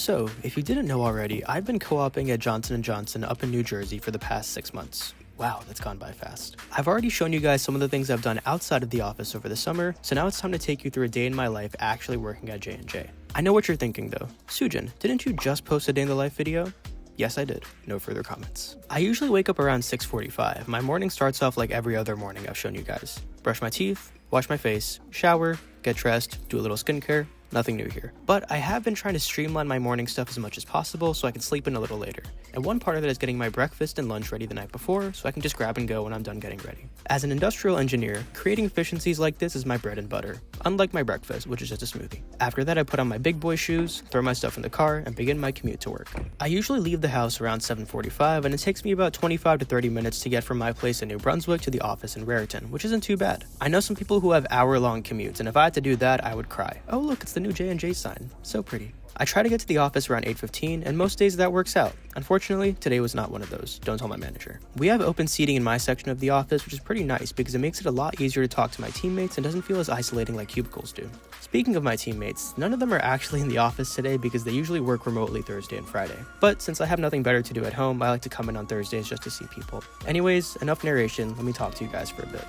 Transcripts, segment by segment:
So, if you didn't know already, I've been co-oping at Johnson & Johnson up in New Jersey for the past 6 months. Wow, that's gone by fast. I've already shown you guys some of the things I've done outside of the office over the summer, so now it's time to take you through a day in my life actually working at J&J. I know what you're thinking though. Soojin, didn't you just post a day in the life video? Yes, I did. No further comments. I usually wake up around 6:45. My morning starts off like every other morning I've shown you guys. Brush my teeth, wash my face, shower, get dressed, do a little skincare. Nothing new here. But I have been trying to streamline my morning stuff as much as possible so I can sleep in a little later. And one part of it is getting my breakfast and lunch ready the night before so I can just grab and go when I'm done getting ready. As an industrial engineer, creating efficiencies like this is my bread and butter, unlike my breakfast, which is just a smoothie. After that, I put on my big boy shoes, throw my stuff in the car, and begin my commute to work. I usually leave the house around 7:45, and it takes me about 25 to 30 minutes to get from my place in New Brunswick to the office in Raritan, which isn't too bad. I know some people who have hour-long commutes, and if I had to do that, I would cry. Oh look, it's the new J&J sign. So pretty. I try to get to the office around 8:15, and most days that works out. Unfortunately, today was not one of those. Don't tell my manager. We have open seating in my section of the office, which is pretty nice because it makes it a lot easier to talk to my teammates and doesn't feel as isolating like cubicles do. Speaking of my teammates, none of them are actually in the office today because they usually work remotely Thursday and Friday. But since I have nothing better to do at home, I like to come in on Thursdays just to see people. Anyways, enough narration, let me talk to you guys for a bit.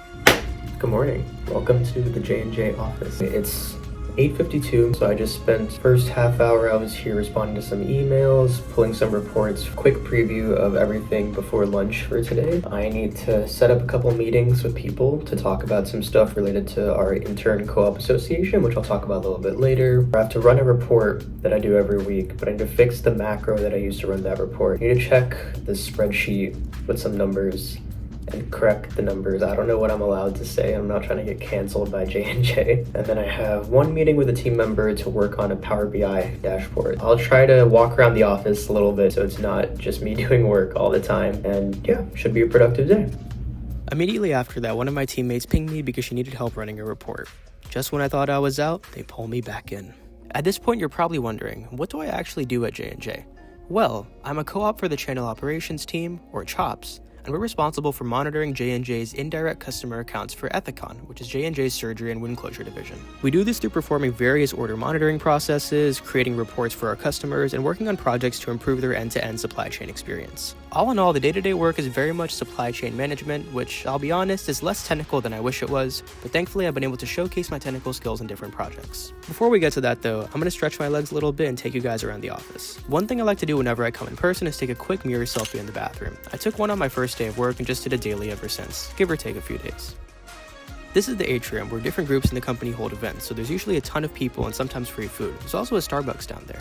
Good morning. Welcome to the J&J office. It's 8:52, so I just spent first half hour I was here responding to some emails, pulling some reports, quick preview of everything before lunch for today. I need to set up a couple meetings with people to talk about some stuff related to our intern co-op association, which I'll talk about a little bit later. I have to run a report that I do every week, but I need to fix the macro that I use to run that report. I need to check the spreadsheet with some numbers and correct the numbers. I don't know what I'm allowed to say. I'm not trying to get canceled by J&J. And then I have one meeting with a team member to work on a Power BI dashboard. I'll try to walk around the office a little bit so it's not just me doing work all the time. And yeah, should be a productive day. Immediately after that, one of my teammates pinged me because she needed help running a report. Just when I thought I was out, they pull me back in. At this point, you're probably wondering, what do I actually do at J&J? Well, I'm a co-op for the channel operations team, or CHOPS, and we're responsible for monitoring J&J's indirect customer accounts for Ethicon, which is J&J's surgery and wound closure division. We do this through performing various order monitoring processes, creating reports for our customers, and working on projects to improve their end-to-end supply chain experience. All in all, the day-to-day work is very much supply chain management, which, I'll be honest, is less technical than I wish it was, but thankfully I've been able to showcase my technical skills in different projects. Before we get to that though, I'm going to stretch my legs a little bit and take you guys around the office. One thing I like to do whenever I come in person is take a quick mirror selfie in the bathroom. I took one on my first day of work and just did it daily ever since, give or take a few days. This is the atrium where different groups in the company hold events, so there's usually a ton of people and sometimes free food. There's also a Starbucks down there.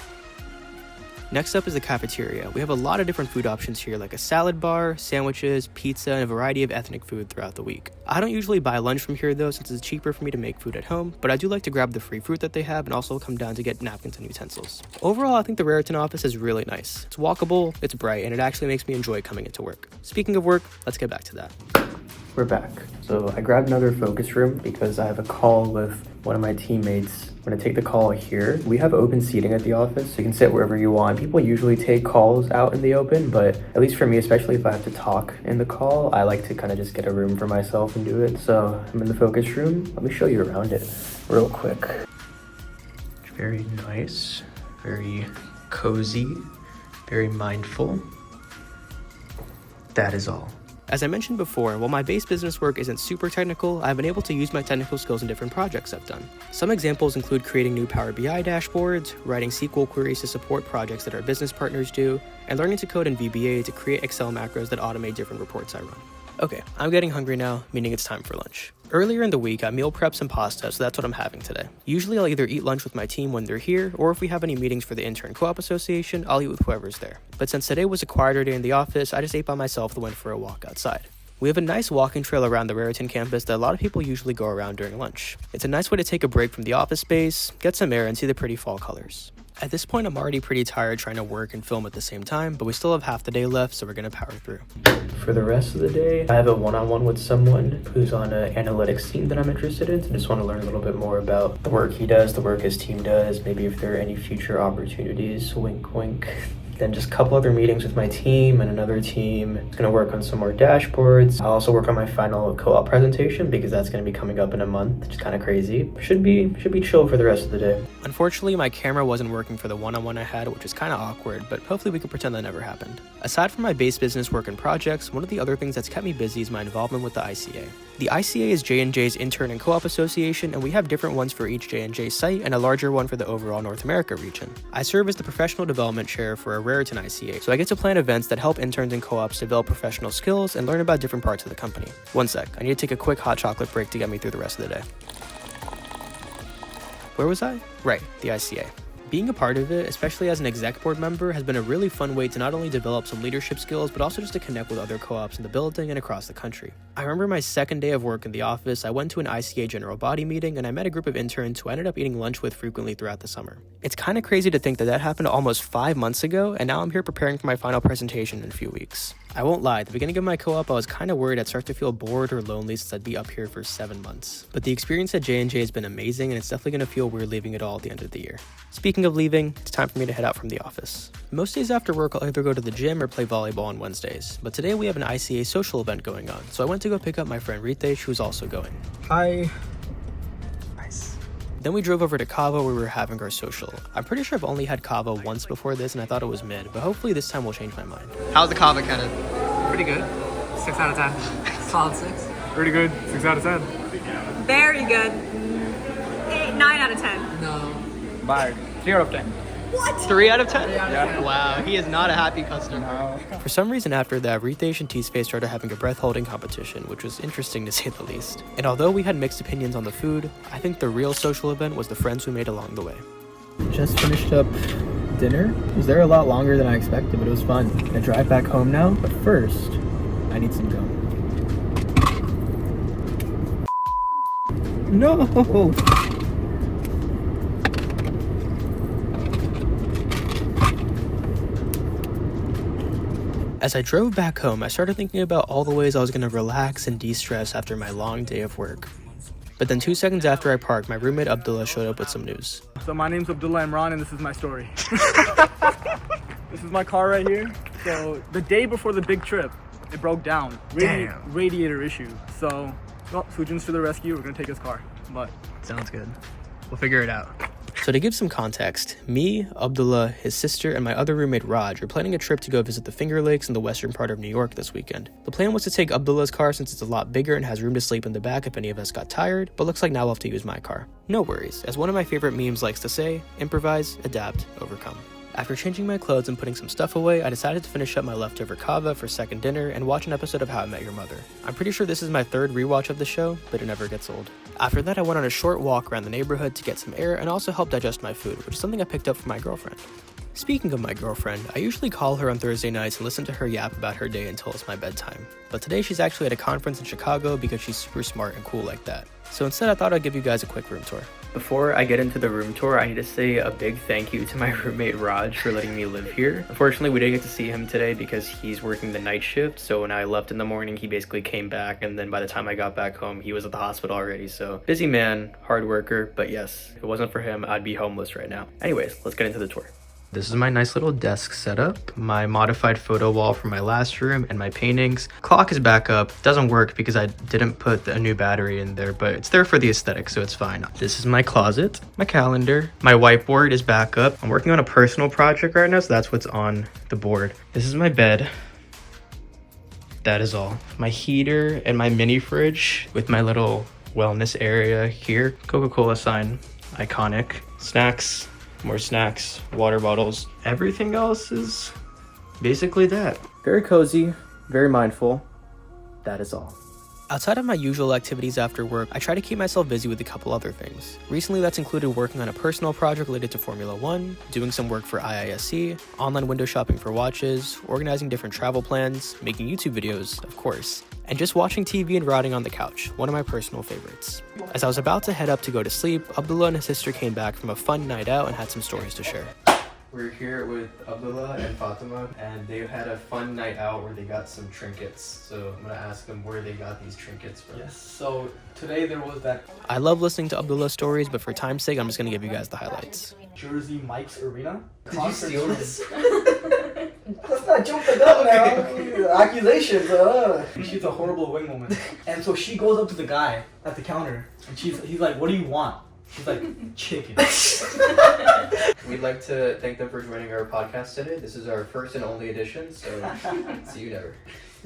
Next up is the cafeteria. We have a lot of different food options here, like a salad bar, sandwiches, pizza, and a variety of ethnic food throughout the week. I don't usually buy lunch from here though, since it's cheaper for me to make food at home, but I do like to grab the free fruit that they have and also come down to get napkins and utensils. Overall, I think the Raritan office is really nice. It's walkable, it's bright, and it actually makes me enjoy coming into work. Speaking of work, let's get back to that. We're back. So I grabbed another focus room because I have a call with one of my teammates. I'm gonna take the call here. We have open seating at the office, so you can sit wherever you want. People usually take calls out in the open, but at least for me, especially if I have to talk in the call, I like to kind of just get a room for myself and do it. So I'm in the focus room. Let me show you around it real quick. Very nice, very cozy, very mindful. That is all. As I mentioned before, while my base business work isn't super technical, I've been able to use my technical skills in different projects I've done. Some examples include creating new Power BI dashboards, writing SQL queries to support projects that our business partners do, and learning to code in VBA to create Excel macros that automate different reports I run. Okay, I'm getting hungry now, meaning it's time for lunch. Earlier in the week, I meal prepped some pasta, so that's what I'm having today. Usually I'll either eat lunch with my team when they're here, or if we have any meetings for the intern co-op association, I'll eat with whoever's there. But since today was a quieter day in the office, I just ate by myself and went for a walk outside. We have a nice walking trail around the Raritan campus that a lot of people usually go around during lunch. It's a nice way to take a break from the office space, get some air, and see the pretty fall colors. At this point, I'm already pretty tired trying to work and film at the same time, but we still have half the day left, so we're gonna power through. For the rest of the day, I have a one-on-one with someone who's on an analytics team that I'm interested in. So I just want to learn a little bit more about the work he does, the work his team does, maybe if there are any future opportunities, wink wink. then just a couple other meetings with my team and another team. I'm gonna work on some more dashboards. I'll also work on my final co-op presentation because that's gonna be coming up in a month, which is kind of crazy. Should be chill for the rest of the day. Unfortunately, my camera wasn't working for the one-on-one I had, which is kind of awkward, but hopefully we can pretend that never happened. Aside from my base business work and projects, one of the other things that's kept me busy is my involvement with the ICA. The ICA is J&J's intern and co-op association, and we have different ones for each J&J site and a larger one for the overall North America region. I serve as the professional development chair for a Raritan ICA, so I get to plan events that help interns and co-ops develop professional skills and learn about different parts of the company. One sec, I need to take a quick hot chocolate break to get me through the rest of the day. Where was I? Right, the ICA. Being a part of it, especially as an exec board member, has been a really fun way to not only develop some leadership skills, but also just to connect with other co-ops in the building and across the country. I remember my second day of work in the office, I went to an ICA general body meeting and I met a group of interns who I ended up eating lunch with frequently throughout the summer. It's kind of crazy to think that that happened almost 5 months ago, and now I'm here preparing for my final presentation in a few weeks. I won't lie, at the beginning of my co-op, I was kind of worried I'd start to feel bored or lonely since I'd be up here for 7 months. But the experience at J&J has been amazing, and it's definitely going to feel weird leaving it all at the end of the year. Speaking of leaving, it's time for me to head out from the office. Most days after work, I'll either go to the gym or play volleyball on Wednesdays. But today we have an ICA social event going on, so I went to go pick up my friend Vijay, who's also going. Hi. Nice. Then we drove over to Kava where we were having our social. I'm pretty sure I've only had Kava once before this and I thought it was mid, but hopefully this time will change my mind. How's the Kava, Kenneth? Pretty good. 6 out of 10. Solid 6. Pretty good. 6 out of 10. Very good. 9 out of 10. No. Bye. 0 out of 10. 3 out of 10? Yeah. Wow, he is not a happy customer. For some reason after that, Ritesh and T-Space started having a breath-holding competition, which was interesting to say the least. And although we had mixed opinions on the food, I think the real social event was the friends we made along the way. Just finished up dinner. It was there a lot longer than I expected, but it was fun. I'm gonna drive back home now, but first, I need some gum. No! As I drove back home, I started thinking about all the ways I was going to relax and de-stress after my long day of work. But then 2 seconds after I parked, my roommate Abdullah showed up with some news. So my name's Abdullah Imran and this is my story. This is my car right here. So the day before the big trip, it broke down. Radiator issue. So, Sujin's to the rescue. We're going to take his car. But Sounds good. We'll figure it out. So to give some context, me, Abdullah, his sister, and my other roommate Raj are planning a trip to go visit the Finger Lakes in the western part of New York this weekend. The plan was to take Abdullah's car since it's a lot bigger and has room to sleep in the back if any of us got tired, but looks like now we'll have to use my car. No worries, as one of my favorite memes likes to say, improvise, adapt, overcome. After changing my clothes and putting some stuff away, I decided to finish up my leftover kava for second dinner and watch an episode of How I Met Your Mother. I'm pretty sure this is my third rewatch of the show, but it never gets old. After that, I went on a short walk around the neighborhood to get some air and also help digest my food, which is something I picked up from my girlfriend. Speaking of my girlfriend, I usually call her on Thursday nights and listen to her yap about her day until it's my bedtime. But today she's actually at a conference in Chicago because she's super smart and cool like that. So instead I thought I'd give you guys a quick room tour. Before I get into the room tour, I need to say a big thank you to my roommate Raj for letting me live here. Unfortunately, we didn't get to see him today because he's working the night shift, so when I left in the morning, he basically came back, and then by the time I got back home, he was at the hospital already, so busy man, hard worker, but yes, if it wasn't for him, I'd be homeless right now. Anyways, let's get into the tour. This is my nice little desk setup, my modified photo wall from my last room, and my paintings. Clock is back up. Doesn't work because I didn't put a new battery in there, but it's there for the aesthetic, so it's fine. This is my closet, my calendar. My whiteboard is back up. I'm working on a personal project right now, so that's what's on the board. This is my bed. That is all. My heater and my mini fridge with my little wellness area here. Coca-Cola sign, iconic. Snacks. More snacks, water bottles. Everything else is basically that. Very cozy, very mindful. That is all. Outside of my usual activities after work, I try to keep myself busy with a couple other things. Recently, that's included working on a personal project related to Formula 1, doing some work for IISC, online window shopping for watches, organizing different travel plans, making YouTube videos, of course, and just watching TV and rotting on the couch, one of my personal favorites. As I was about to head up to go to sleep, Abdullah and his sister came back from a fun night out and had some stories to share. We're here with Abdullah and Fatima, and they had a fun night out where they got some trinkets. So I'm gonna ask them where they got these trinkets from. Yes, so today there was that I love listening to Abdullah's stories, but for time's sake, I'm just gonna give you guys the highlights. Jersey Mike's Arena. Did you steal this? Let's not jump the gun now. Accusations. She's a horrible wing woman. And so she goes up to the guy at the counter, and he's like, "What do you want?" She's like, "Chicken." We'd like to thank them for joining our podcast today. This is our first and only edition, so see you never.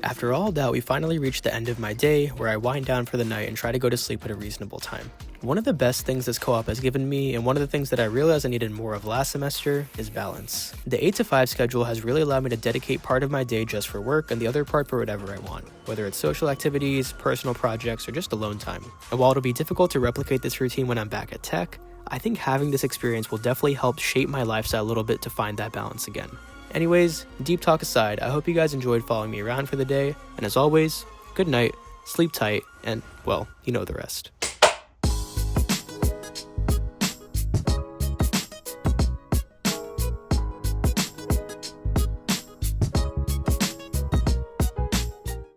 After all that, we finally reached the end of my day, where I wind down for the night and try to go to sleep at a reasonable time. One of the best things this co-op has given me, and one of the things that I realized I needed more of last semester, is balance. The 8 to 5 schedule has really allowed me to dedicate part of my day just for work and the other part for whatever I want, whether it's social activities, personal projects, or just alone time. And while it'll be difficult to replicate this routine when I'm back at tech, I think having this experience will definitely help shape my lifestyle a little bit to find that balance again. Anyways, deep talk aside, I hope you guys enjoyed following me around for the day, and as always, good night, sleep tight, and, well, you know the rest.